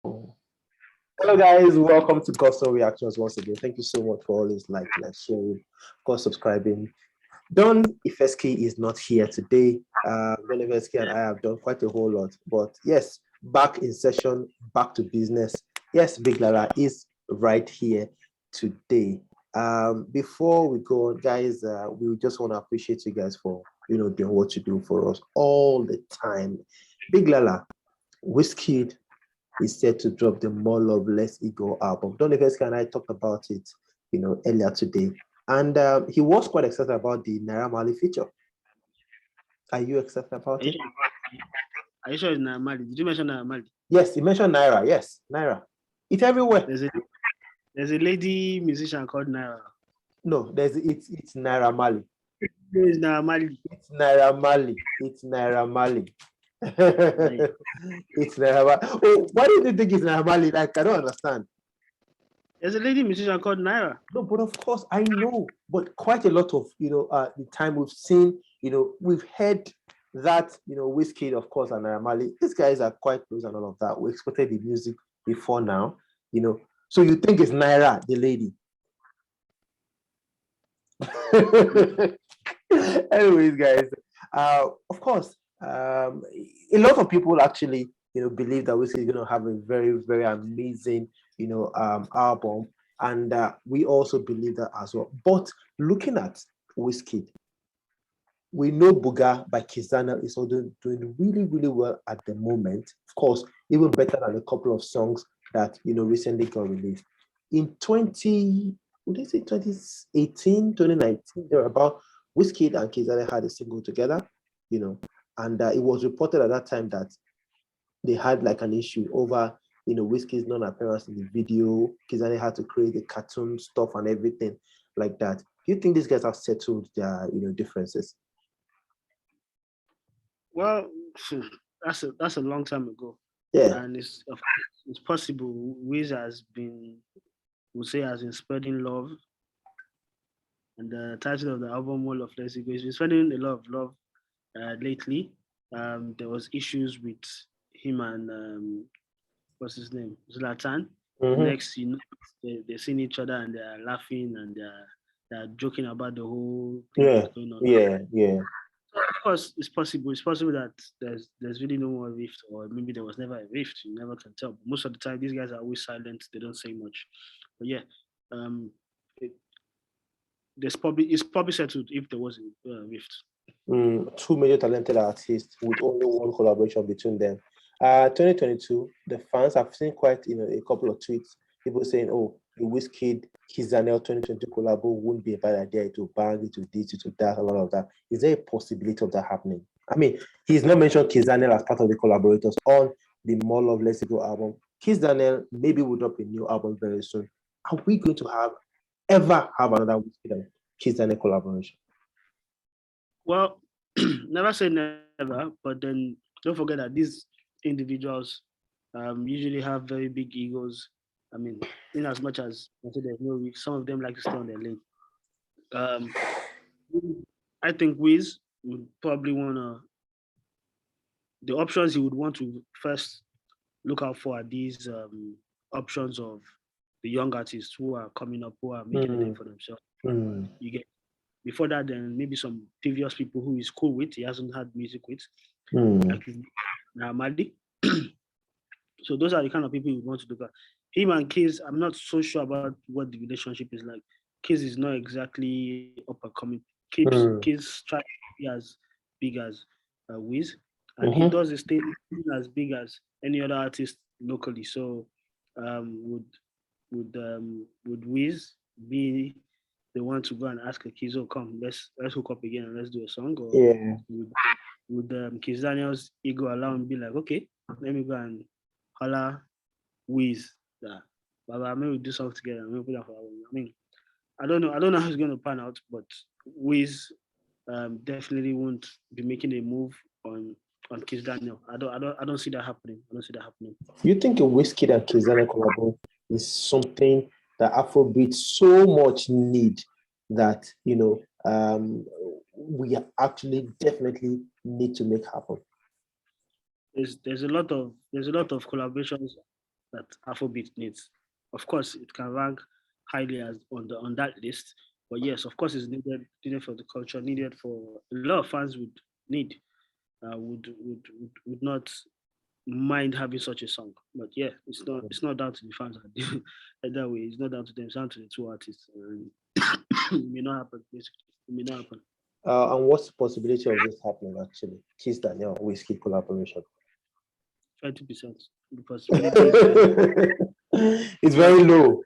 Hello guys, welcome to Custom Reactions once again. Thank you so much for always liking and sharing, of course, subscribing. Don Ifeski is not here today. Don Ifeski and I have done quite a whole lot, but yes, back in session, back to business. Yes, Big Lala is right here today. Before we go, guys, we just want to appreciate you guys for doing what you do for us all the time. Big Lala, WIZKID is set to drop the More Love Less Ego album. Don Ifeski and I talked about it, earlier today, and he was quite excited about the Naira Marley feature. Are you excited about it? Are you sure it's Naira Marley? Did you mention Naira Marley? Yes, you mentioned Naira. Yes, Naira. It's everywhere. There's a lady musician called Naira. No, it's Naira Marley. It's Naira Marley. It's Naira Marley. It's Naira Marley. It's Naira Marley. Oh, why do you think it's Naira Marley? Like, I don't understand. There's a lady musician called Naira. No, but of course I know. But quite a lot of the time we've seen, we've heard that WIZKID, of course, and Naira Marley. These guys are quite close and all of that. We expected the music before now, So you think it's Naira, the lady? Anyways, guys, of course, a lot of people actually believe that WIZKID is going to have a very, very amazing album, and we also believe that as well. But looking at WIZKID, we know Buga by Kizz is also doing really, really well at the moment. Of course, even better than a couple of songs that recently got released in 2018, 2019. They're about WIZKID and Kizz had a single together, and it was reported at that time that they had like an issue over WIZKID's non-appearance in the video. Kizz had to create the cartoon stuff and everything like that. Do you think these guys have settled their differences? Well, that's a long time ago. Yeah, and it's possible. Wiz has been spreading love, and the title of the album, More Love Less Ego, he's been spreading a lot of love lately. There was issues with him and what's his name, Zlatan. Mm-hmm. Next, they're seeing each other and they're laughing and they're joking about the whole thing that's going on. Yeah. So of course, it's possible. It's possible that there's really no more rift, or maybe there was never a rift. You never can tell. But most of the time, these guys are always silent. They don't say much. But yeah, it's probably settled if there was a rift. Two major talented artists with only one collaboration between them. 2022, the fans have seen quite a couple of tweets, people saying, "Oh, the WIZKID Kizz 2020 collabo wouldn't be a bad idea. It will bang, it will this, it will that, a lot of that." Is there a possibility of that happening? I mean, he's not mentioned Kizz as part of the collaborators on the More Love Less Ego album. Kizz maybe will drop a new album very soon. Are we going to ever have another WIZKID and Kizz collaboration? Well, never say never, but then don't forget that these individuals usually have very big egos. I mean, in as much as there's no risk, some of them like to stay on their lane. I think Wiz would probably the options he would want to first look out for are these options of the young artists who are coming up, who are making a name for themselves. You get before that, then maybe some previous people who he's cool with, he hasn't had music with, like Namadi. So those are the kind of people you want to look at. Him and Kizz, I'm not so sure about what the relationship is like. Kizz is not exactly up and coming. Kizz tries to be as big as Wiz, and he does his thing as big as any other artist locally. So would Wiz be the one to go and ask a Kizz, "Oh, come, let's hook up again and let's do a song"? Or would Kizz Daniel's ego allow him to be like, "Okay, let me go and holla Wiz that Baba, maybe we do something together, maybe put that for album." I mean, I don't know how it's going to pan out, but Wiz definitely won't be making a move on Kizz Daniel. I don't see that happening. You think a WIZKID and Kizz Daniel collabo is something that Afrobeat so much need that we actually definitely need to make happen? There's a lot of collaborations that Afrobeat needs. Of course, it can rank highly as on that list, but yes, of course, it's needed for the culture, needed for a lot of fans need would not mind having such a song. But yeah, it's not down to the fans that way. It's not down to them. It's down to the two artists. And it may not happen. Basically, it may not happen. And what's the possibility of this happening actually? Kizz Daniel WIZKID collaboration. 20%. The possibility it's very low.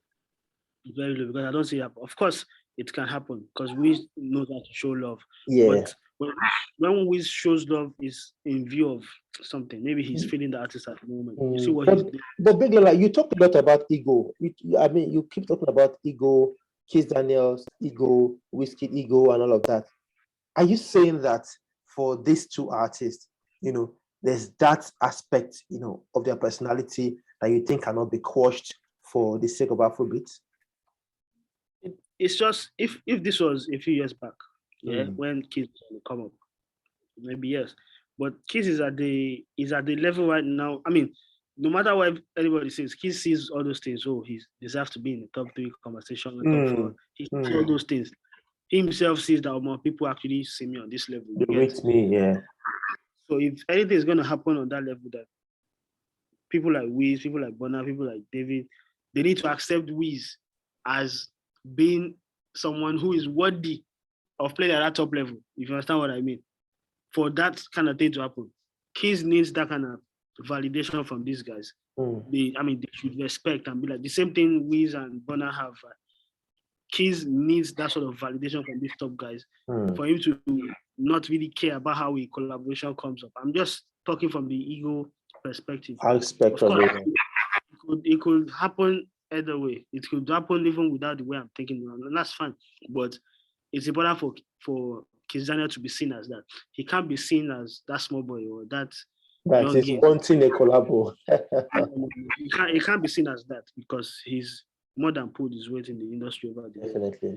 It's very low because I don't see it happen. Of course, it can happen because we know how to show love. Yeah. But when Wiz shows love is in view of something, maybe he's feeling the artist at the moment. You see what he's doing. But Big Lola, you talked a lot about ego. I mean, you keep talking about ego, Kizz Daniel's ego, WIZKID ego, and all of that. Are you saying that for these two artists, there's that aspect, of their personality that you think cannot be quashed for the sake of Afrobeat? It's just if this was a few years back, when Kizz come up, maybe yes. But Kizz is at the level right now. I mean, no matter what anybody says, Kizz sees all those things. Oh, he deserves to be in the top 3 conversation, top 4. He sees all those things. He himself sees that more people actually see me on this level. They rate me, yeah. So if anything is going to happen on that level, that people like Wiz, people like Bonner, people like David, they need to accept Wiz as being someone who is worthy of playing at that top level, if you understand what I mean. For that kind of thing to happen, Kizz needs that kind of validation from these guys. They should respect and be like the same thing Wiz and Bonner have. Kizz needs that sort of validation from these top guys for him to not really care about how a collaboration comes up. I'm just talking from the ego perspective. I expect it could happen either way. It could happen even without the way I'm thinking, and that's fine. But it's important for Kizz Daniel to be seen as that. He can't be seen as that small boy or that is wanting a collabo. He can't be seen as that because he's more than pulled his weight in the industry over there.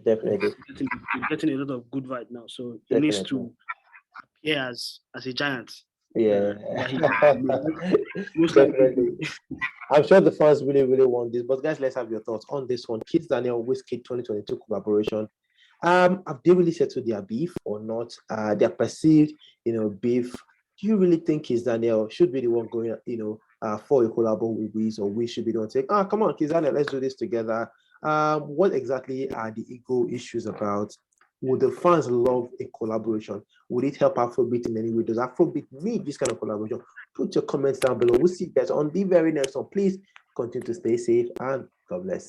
Definitely. He's getting a lot of good vibe now, so he needs to appear as a giant. Yeah. Definitely. I'm sure the fans really, really want this. But guys, let's have your thoughts on this one. Kizz Daniel WIZKID 2022 collaboration. Have they really settled their beef or not? Their perceived, beef. Do you really think Kizz Daniel should be the one going, for a collabo with Wiz, or we should be the one saying, come on, Kizz Daniel, let's do this together? What exactly are the ego issues about? Would the fans love a collaboration? Would it help Afrobeat in any way? Does Afrobeat need this kind of collaboration? Put your comments down below. We'll see you guys on the very next one. Please continue to stay safe and God bless.